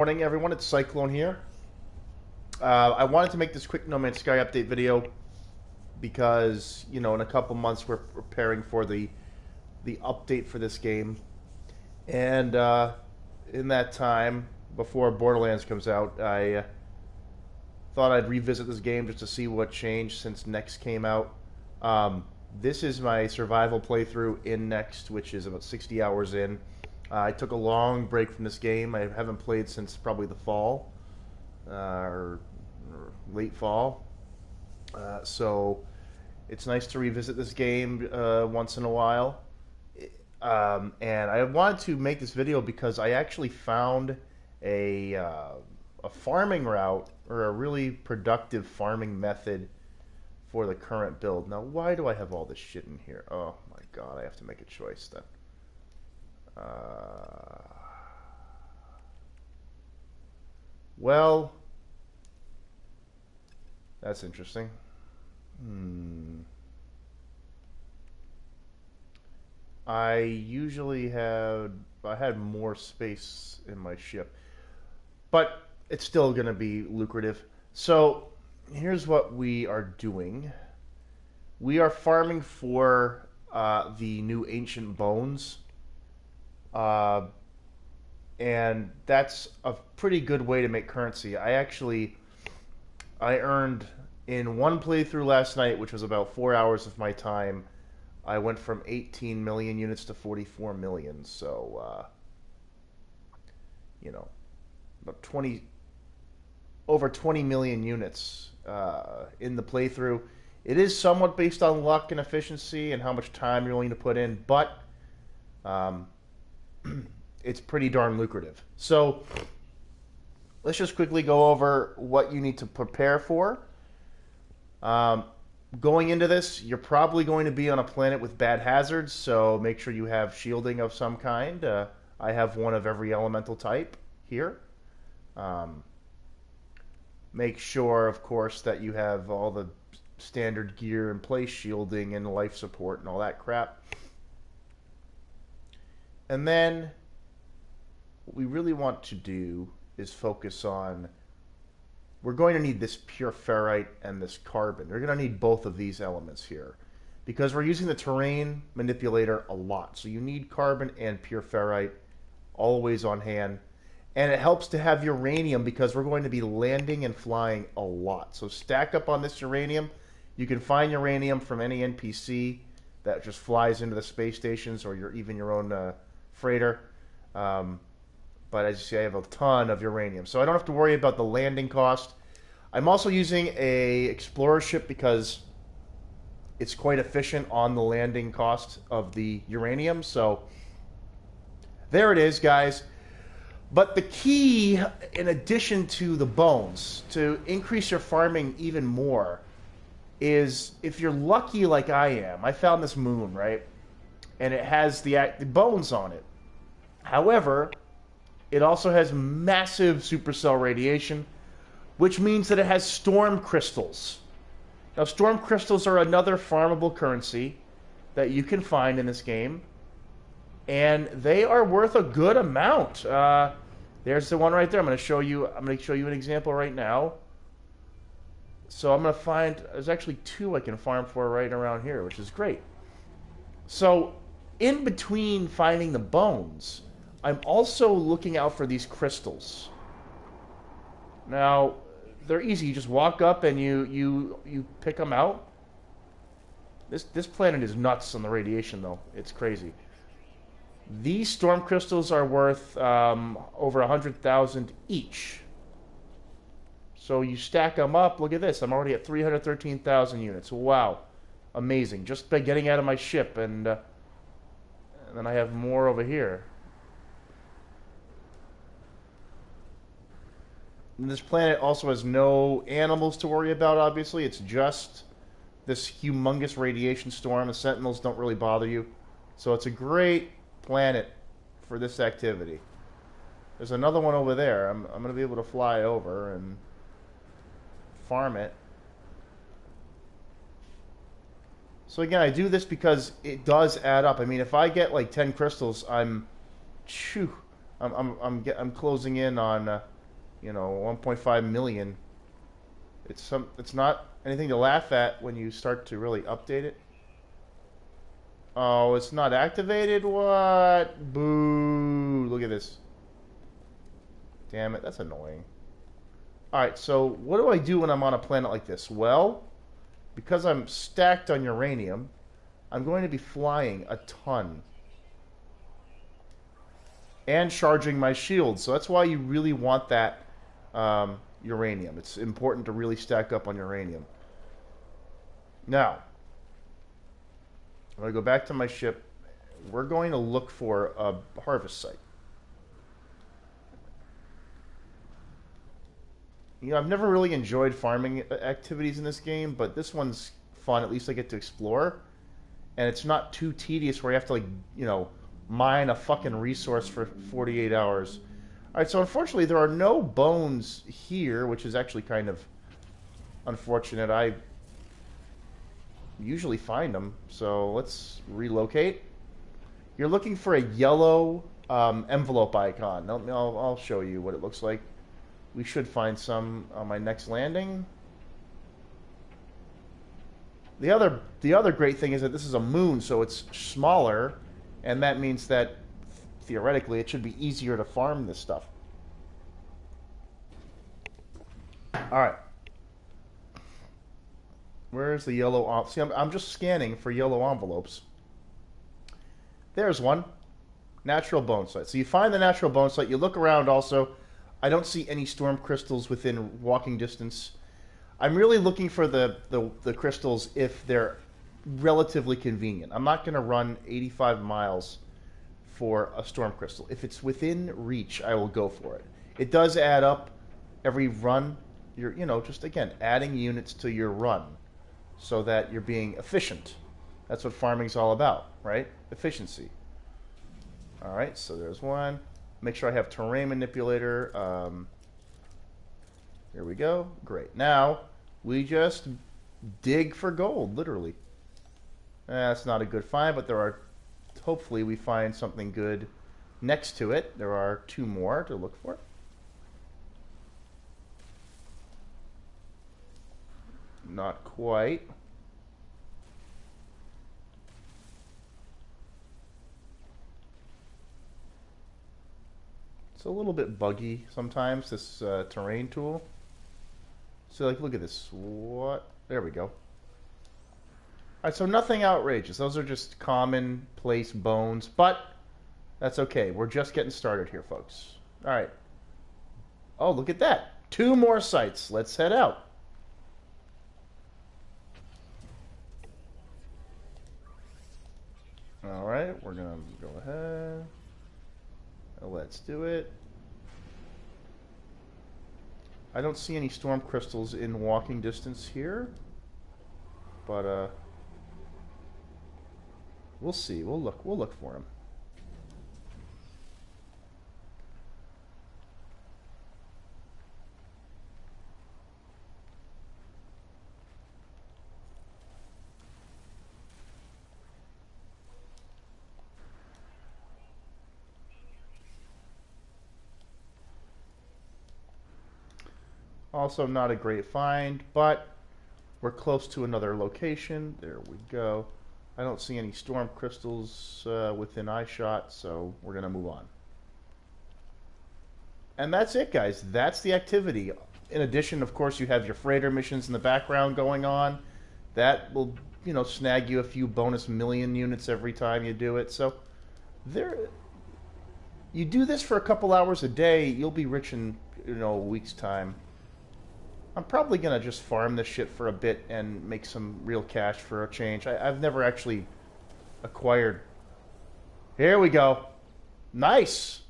Morning, everyone. It's Cyclone here. I wanted to make this quick No Man's Sky update video because, in a couple months we're preparing for the update for this game, and in that time before Borderlands comes out, I thought I'd revisit this game just to see what changed since Next came out. This is my survival playthrough in Next, which is about 60 hours in. I took a long break from this game. I haven't played since probably the fall, or late fall. So it's nice to revisit this game once in a while. And I wanted to make this video because I actually found a farming route, or a really productive farming method for the current build. Now, why do I have all this shit in here? Oh my god, I have to make a choice then. Well, that's interesting. I had more space in my ship, but it's still going to be lucrative. So here's what we are doing. We are farming for the new ancient bones. And that's a pretty good way to make currency. I earned in one playthrough last night, which was about 4 hours of my time, I went from 18 million units to 44 million. So, about over 20 million units in the playthrough. It is somewhat based on luck and efficiency and how much time you're willing to put in, but it's pretty darn lucrative. So let's just quickly go over what you need to prepare for. Going into this, you're probably going to be on a planet with bad hazards, so make sure you have shielding of some kind. I have one of every elemental type here. Make sure, of course, that you have all the standard gear in place, shielding and life support and all that crap. And then what we really want to do is focus on, we're going to need this pure ferrite and this carbon. We're going to need both of these elements here because we're using the terrain manipulator a lot. So you need carbon and pure ferrite always on hand. And it helps to have uranium because we're going to be landing and flying a lot. So stack up on this uranium. You can find uranium from any NPC that just flies into the space stations, or even your own freighter. But as you see, I have a ton of uranium, so I don't have to worry about the landing cost. I'm also using a explorer ship because it's quite efficient on the landing cost of the uranium. So there it is, guys. But the key, in addition to the bones, to increase your farming even more, is if you're lucky like I am. I found this moon, right? And it has the bones on it. However, it also has massive supercell radiation, which means that it has storm crystals. Now, storm crystals are another farmable currency that you can find in this game, and they are worth a good amount. There's the one right there. I'm going to show you an example right now. So I'm going to find, there's actually two I can farm for right around here, which is great. So in between finding the bones, I'm also looking out for these crystals. Now, they're easy. You just walk up and you pick them out. This planet is nuts on the radiation, though. It's crazy. These storm crystals are worth over 100,000 each. So you stack them up. Look at this. I'm already at 313,000 units. Wow. Amazing. Just by getting out of my ship. And then I have more over here. And this planet also has no animals to worry about, obviously. It's just this humongous radiation storm. The sentinels don't really bother you. So it's a great planet for this activity. There's another one over there. I'm going to be able to fly over and farm it. So again, I do this because it does add up. I mean, if I get like 10 crystals, I'm closing in on you know, 1.5 million. It's not anything to laugh at when you start to really update it. Oh, it's not activated? What? Boo. Look at this. Damn it, that's annoying. Alright, so what do I do when I'm on a planet like this? Well, because I'm stacked on uranium, I'm going to be flying a ton. And charging my shield. So that's why you really want that uranium. It's important to really stack up on uranium. Now, I'm going to go back to my ship. We're going to look for a harvest site. You know, I've never really enjoyed farming activities in this game, but this one's fun. At least I get to explore. And it's not too tedious where you have to, like, you know, mine a fucking resource for 48 hours. Alright, so unfortunately there are no bones here, which is actually kind of unfortunate. I usually find them, so let's relocate. You're looking for a yellow envelope icon. I'll show you what it looks like. We should find some on my next landing. The other great thing is that this is a moon, so it's smaller, and that means that theoretically it should be easier to farm this stuff. All right. Where's the yellow? See, I'm just scanning for yellow envelopes. There's one. Natural bone site. So you find the natural bone site. You look around also. I don't see any storm crystals within walking distance. I'm really looking for the crystals if they're relatively convenient. I'm not going to run 85 miles for a storm crystal. If it's within reach, I will go for it. It does add up every run. You're, you know, just again adding units to your run so that you're being efficient. That's what farming's all about, right? Efficiency. All right, so there's one. Make sure I have terrain manipulator. Here we go. Great. Now we just dig for gold, literally. That's not a good find, but there are. Hopefully, we find something good next to it. There are two more to look for. Not quite. It's a little bit buggy sometimes, this terrain tool. So, like, look at this. What? There we go. All right, so nothing outrageous. Those are just commonplace bones, but that's okay. We're just getting started here, folks. All right. Oh, look at that. Two more sites. Let's head out. All right, we're going to go ahead. Let's do it. I don't see any storm crystals in walking distance here, but we'll see. We'll look for them. Also not a great find, but we're close to another location. There we go. I don't see any storm crystals within eyeshot, so we're going to move on. And that's it, guys. That's the activity. In addition, of course, you have your freighter missions in the background going on. That will, you know, snag you a few bonus million units every time you do it. So there, you do this for a couple hours a day, you'll be rich in, you know, a week's time. I'm probably going to just farm this shit for a bit and make some real cash for a change. I've never actually acquired. Here we go. Nice.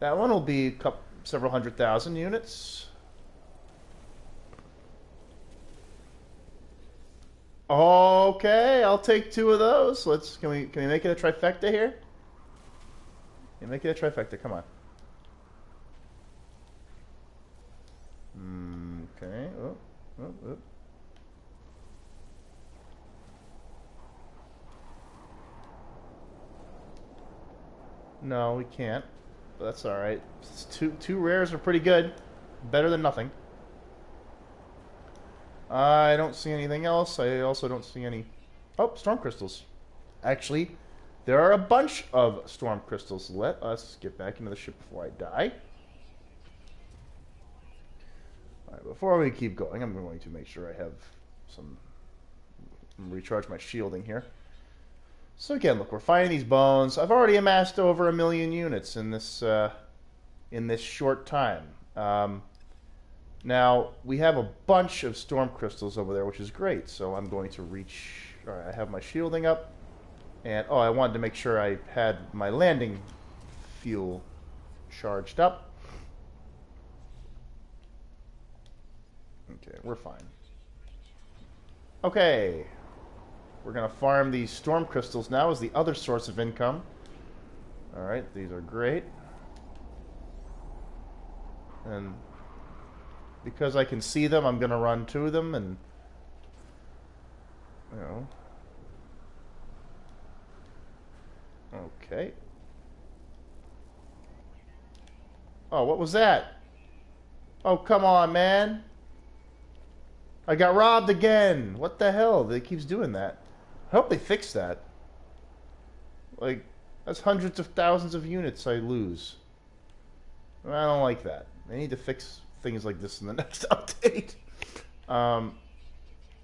That one will be several 100,000 units. Okay, I'll take two of those. Can we make it a trifecta here? Can we make it a trifecta? Come on. Okay. Oh. No, we can't. But that's all right. Two rares are pretty good. Better than nothing. I don't see anything else. I also don't see any... Oh, storm crystals. Actually, there are a bunch of storm crystals. Let us get back into the ship before I die. Alright, before we keep going, I'm going to make sure I have some... recharge my shielding here. So again, look, we're finding these bones. I've already amassed over 1 million units in this short time. Now, we have a bunch of storm crystals over there, which is great. So I'm going to reach... Alright, I have my shielding up. And, oh, I wanted to make sure I had my landing fuel charged up. Okay, we're fine. Okay. We're going to farm these storm crystals now as the other source of income. Alright, these are great. And because I can see them, I'm going to run to them and, you know. Okay. Oh, what was that? Oh, come on, man. I got robbed again. What the hell? They keeps doing that. I hope they fix that. Like, that's hundreds of thousands of units I lose. I don't like that. They need to fix things like this in the next update. Alright,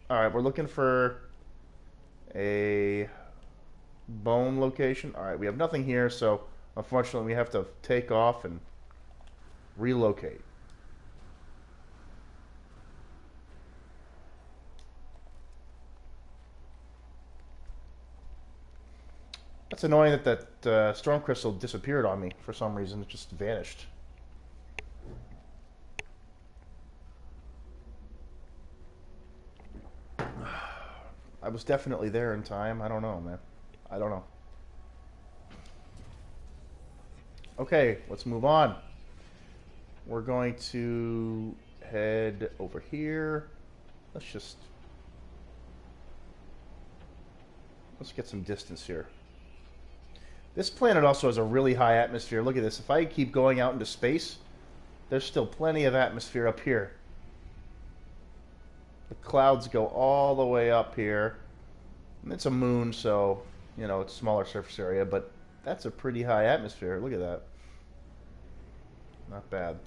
we're looking for a bone location. Alright, we have nothing here, so unfortunately we have to take off and relocate. That's annoying that storm crystal disappeared on me for some reason. It just vanished. I was definitely there in time. I don't know, man. I don't know. Okay, let's move on. We're going to head over here. Let's get some distance here. This planet also has a really high atmosphere. Look at this. If I keep going out into space, there's still plenty of atmosphere up here. The clouds go all the way up here. And it's a moon, so, you know, it's smaller surface area, but that's a pretty high atmosphere. Look at that. Not bad.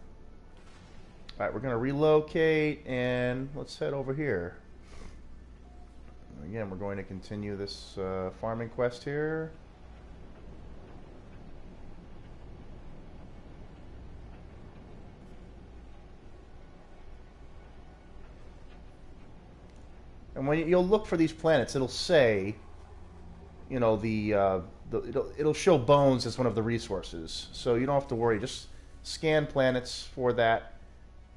Alright, we're going to relocate, and let's head over here. Again, we're going to continue this farming quest here. And when you'll look for these planets, it'll say, you know, it'll show bones as one of the resources. So you don't have to worry. Just scan planets for that,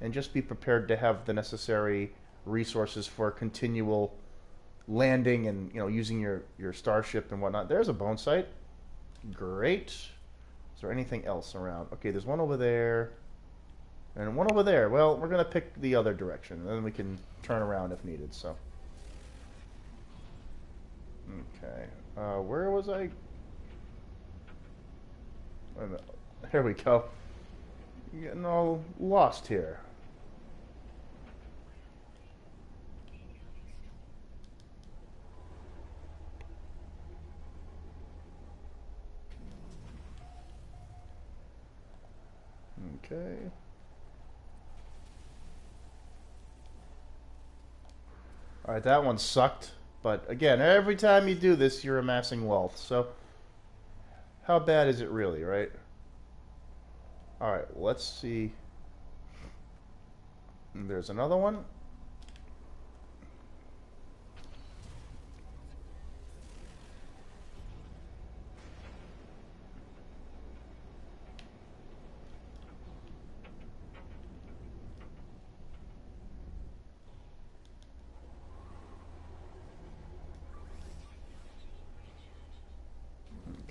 and just be prepared to have the necessary resources for continual landing and, you know, using your starship and whatnot. There's a bone site. Great. Is there anything else around? Okay, there's one over there, and one over there. Well, we're gonna pick the other direction, and then we can turn around if needed. So. Okay, where was I? Wait a minute. Here we go. Getting all lost here. Okay. Alright, that one sucked. But again, every time you do this, you're amassing wealth. So, how bad is it really, right? Alright, let's see. There's another one.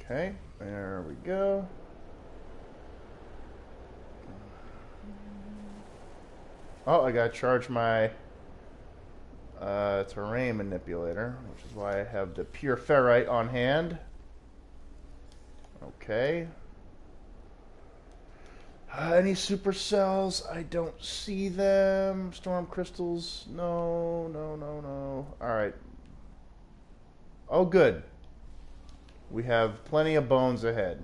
Okay, there we go. Oh, I gotta charge my terrain manipulator, which is why I have the pure ferrite on hand. Okay. Any supercells? I don't see them. Storm crystals? No, no, no, no. Alright. Oh, good. We have plenty of bones ahead.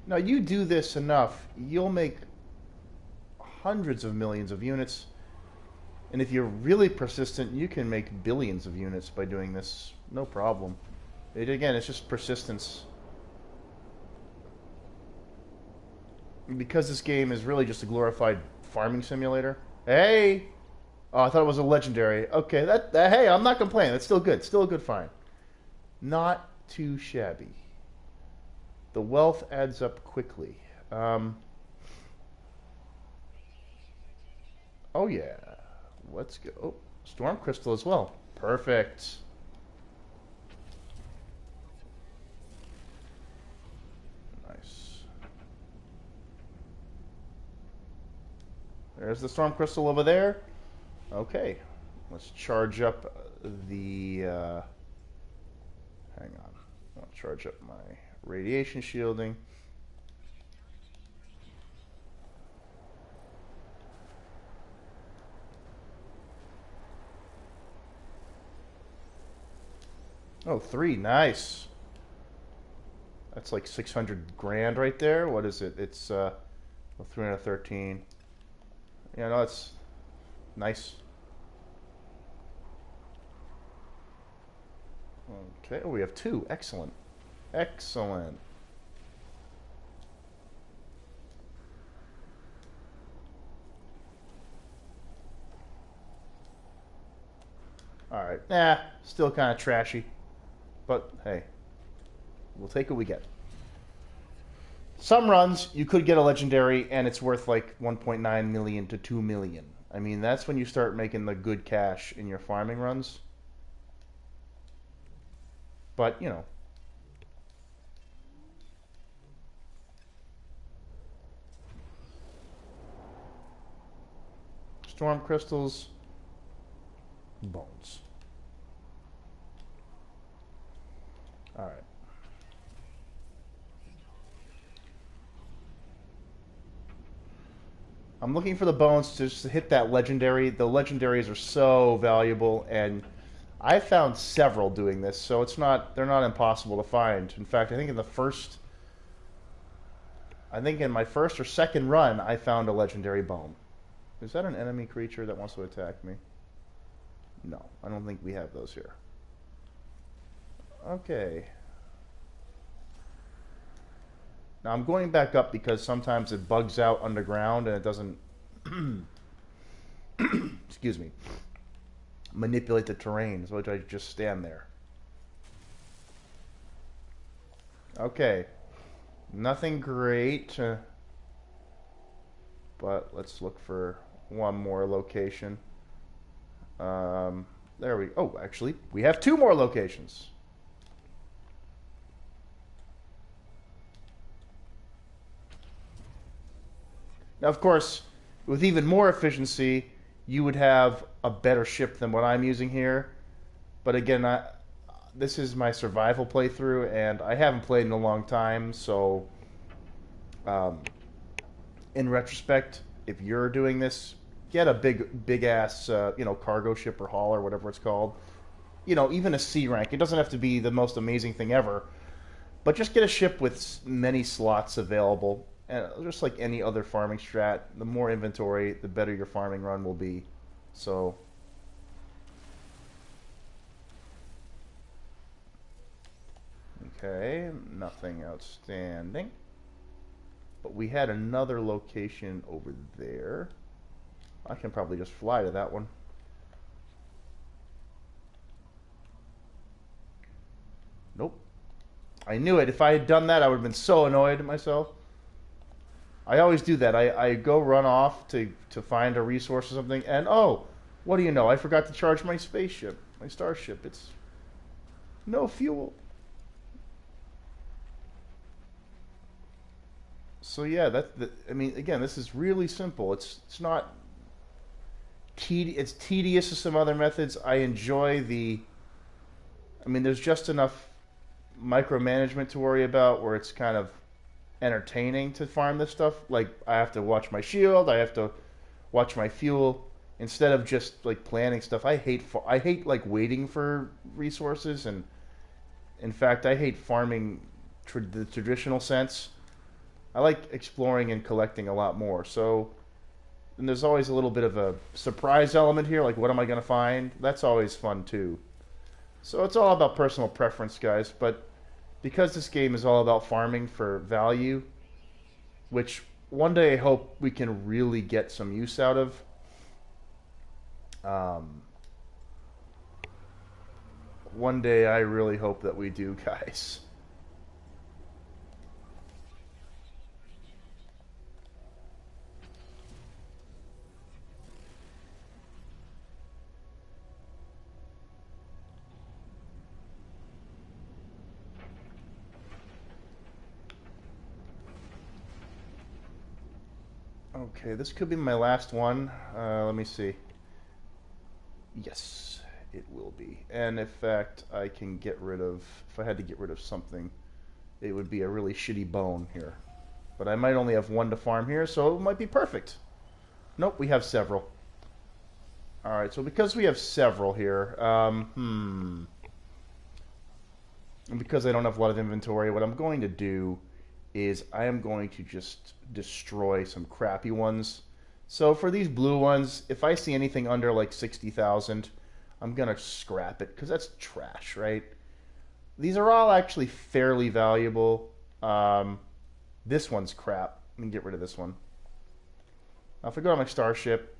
Now, you do this enough, you'll make hundreds of millions of units. And if you're really persistent, you can make billions of units by doing this. No problem. Again, it's just persistence. Because this game is really just a glorified farming simulator. Hey! Oh, I thought it was a legendary. Okay, that hey, I'm not complaining. That's still good. Still a good find. Not too shabby. The wealth adds up quickly. Oh yeah. Let's go. Oh, storm crystal as well. Perfect. Nice. There's the storm crystal over there. Okay. Let's charge up the... hang on. I'll charge up my radiation shielding. Oh, 3. Nice. That's like 600 grand right there. What is it? It's 313. Yeah, no, it's nice. Okay, oh, we have 2. Excellent. Excellent. Alright. Nah, still kind of trashy. But, hey. We'll take what we get. Some runs, you could get a legendary, and it's worth like 1.9 million to 2 million. I mean, that's when you start making the good cash in your farming runs. But, you know. Storm crystals. Bones. Alright. I'm looking for the bones to just hit that legendary. The legendaries are so valuable, and I found several doing this, so they're not impossible to find. In fact, I think in my first or second run, I found a legendary bone. Is that an enemy creature that wants to attack me? No, I don't think we have those here. Okay. Now I'm going back up because sometimes it bugs out underground and it doesn't excuse me, manipulate the terrain, so I just stand there. Okay. Nothing great. But let's look for one more location. There we... Oh, actually, we have 2 more locations. Now, of course, with even more efficiency, you would have a better ship than what I'm using here. But again, this is my survival playthrough, and I haven't played in a long time, so... in retrospect, if you're doing this, get a big ass cargo ship or haul or whatever it's called. Even a C rank. It doesn't have to be the most amazing thing ever, but just get a ship with many slots available. And just like any other farming strat, the more inventory, the better your farming run will be. So okay, nothing outstanding. But we had another location over there. I can probably just fly to that one. Nope. I knew it. If I had done that, I would have been so annoyed at myself. I always do that. I go run off to find a resource or something, and oh, what do you know? I forgot to charge my spaceship, my starship. It's no fuel. So yeah, I mean, again, this is really simple. It's not it's tedious as some other methods. I enjoy the I mean, there's just enough micromanagement to worry about where it's kind of entertaining to farm this stuff. Like, I have to watch my shield, I have to watch my fuel instead of just like planning stuff. I hate like waiting for resources, and in fact, I hate farming the traditional sense. I like exploring and collecting a lot more. So, and there's always a little bit of a surprise element here, like what am I going to find? That's always fun too. So it's all about personal preference, guys. But because this game is all about farming for value, which one day I hope we can really get some use out of. Um, One day I really hope that we do, guys. Okay, this could be my last one. Let me see. Yes, it will be. And in fact, I can get rid of, if I had to get rid of something, it would be a really shitty bone here. But I might only have one to farm here, so it might be perfect. Nope, we have several. Alright, so because we have several here, and because I don't have a lot of inventory, what I'm going to do is I am going to just destroy some crappy ones. So for these blue ones, if I see anything under like 60,000, I'm going to scrap it because that's trash, right? These are all actually fairly valuable. This one's crap. Let me get rid of this one. Now if I go to my starship,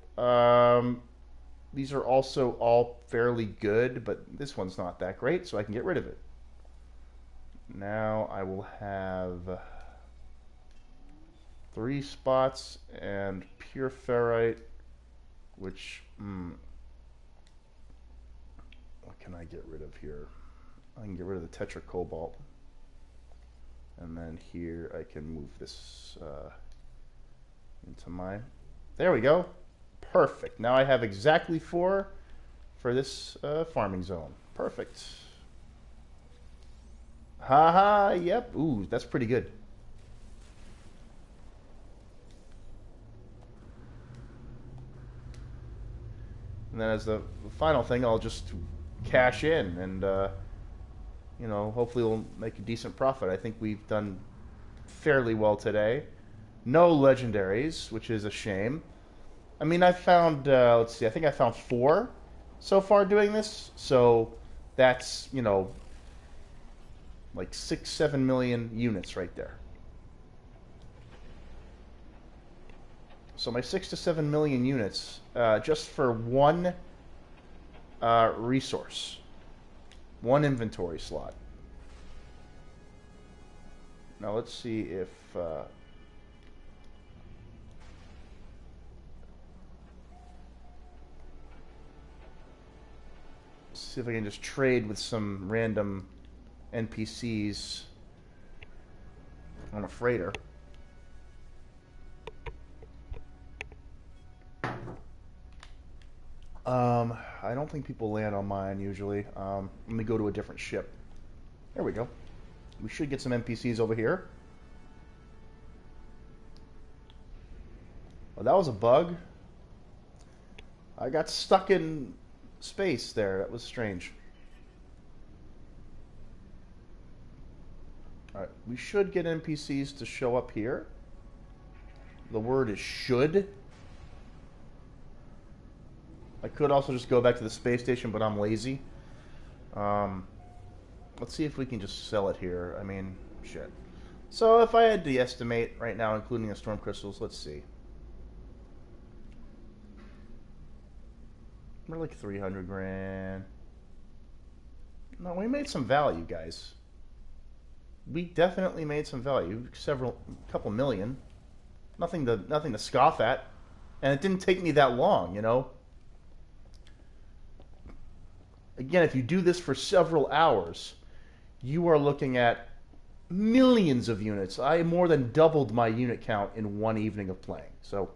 these are also all fairly good, but this one's not that great, so I can get rid of it. Now I will have 3 spots and pure ferrite, which, what can I get rid of here? I can get rid of the tetracobalt. And then here I can move this into my... There we go. Perfect. Now I have exactly 4 for this farming zone. Perfect. Haha, yep. Ooh, that's pretty good. And then as the final thing, I'll just cash in and, you know, hopefully we'll make a decent profit. I think we've done fairly well today. No legendaries, which is a shame. I mean, I found, let's see, I think I found 4 so far doing this. So that's, you know, like 6-7 million units right there. So my 6 to 7 million units just for one resource, one inventory slot. Now let's see if see if I can just trade with some random NPCs on a freighter. I don't think people land on mine usually. Let me go to a different ship. There we go. We should get some NPCs over here. Oh, that was a bug. I got stuck in space there. That was strange. Alright, we should get NPCs to show up here. The word is should. I could also just go back to the space station, but I'm lazy. Let's see if we can just sell it here. I mean, shit. So if I had to estimate right now, including the storm crystals, let's see. We're like 300 grand. No, we made some value, guys. We definitely made some value. Couple million. Nothing to scoff at. And it didn't take me that long, you know. Again, if you do this for several hours, you are looking at millions of units. I more than doubled my unit count in one evening of playing. So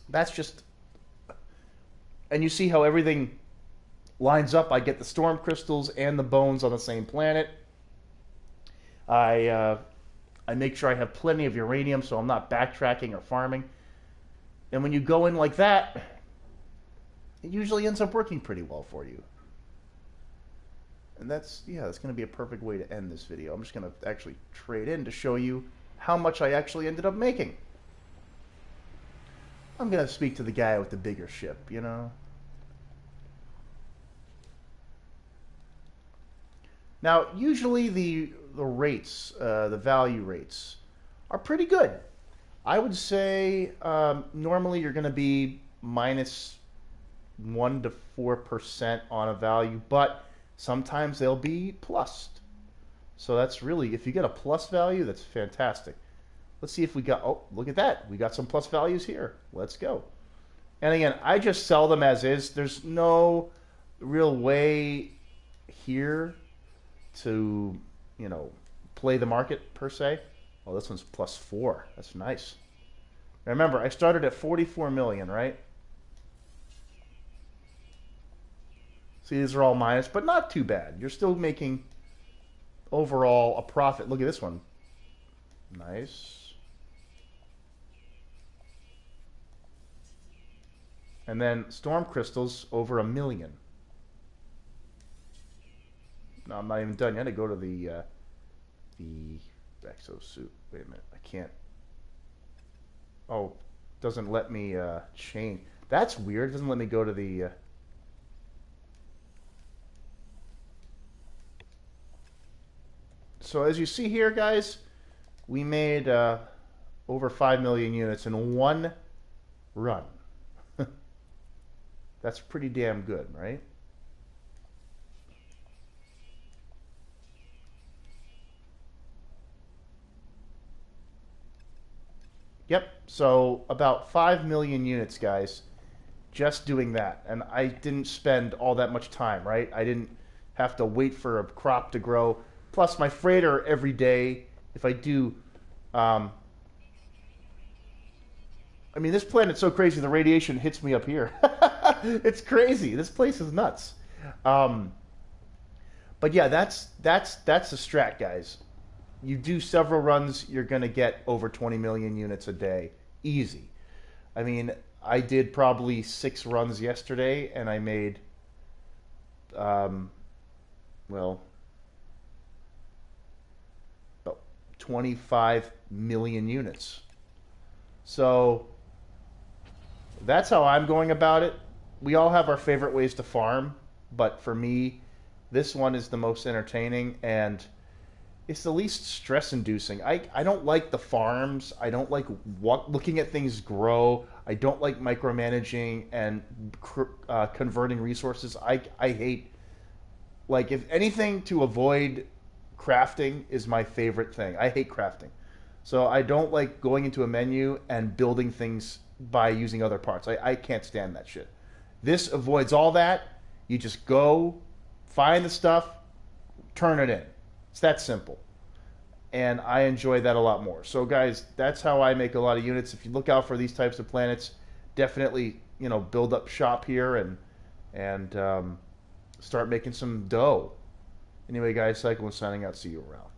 that's just... And you see how everything lines up, I get the storm crystals and the bones on the same planet. I make sure I have plenty of uranium so I'm not backtracking or farming. And when you go in like that, it usually ends up working pretty well for you. And that's going to be a perfect way to end this video. I'm just going to actually trade in to show you how much I actually ended up making. I'm going to speak to the guy with the bigger ship, you know. Now, usually the rates, the value rates, are pretty good. I would say normally you're going to be minus 1 to 4% on a value, but sometimes they'll be plus. So that's really, if you get a plus value, that's fantastic. Let's see if we got, oh, look at that. We got some plus values here. Let's go. And again, I just sell them as is. There's no real way here to, you know, play the market per se. Oh, this one's plus 4. That's nice. Remember, I started at 44 million, right? See, these are all minus, but not too bad. You're still making overall a profit. Look at this one. Nice. And then storm crystals over 1 million. No, I'm not even done yet. I go to the exosuit. Wait a minute. I can't. Oh, doesn't let me change. That's weird. It doesn't let me go to the. So as you see here, guys, we made over 5 million units in one run. That's pretty damn good, right? Yep, so about 5 million units, guys, just doing that. And I didn't spend all that much time, right? I didn't have to wait for a crop to grow. Plus, my freighter every day, if I do... I mean, this planet's so crazy, the radiation hits me up here. It's crazy. This place is nuts. But yeah, that's the strat, guys. You do several runs, you're going to get over 20 million units a day. Easy. I mean, I did probably 6 runs yesterday, and I made, well, about 25 million units. So that's how I'm going about it. We all have our favorite ways to farm, but for me, this one is the most entertaining, and it's the least stress-inducing. I don't like the farms. I don't like looking at things grow. I don't like micromanaging and converting resources. I hate, like, if anything to avoid crafting is my favorite thing. I hate crafting. So I don't like going into a menu and building things by using other parts. I can't stand that shit. This avoids all that. You just go, find the stuff, turn it in. It's that simple. And I enjoy that a lot more. So guys, that's how I make a lot of units. If you look out for these types of planets, definitely, you know, build up shop here and start making some dough. Anyway, guys, Cycle was signing out. See you around.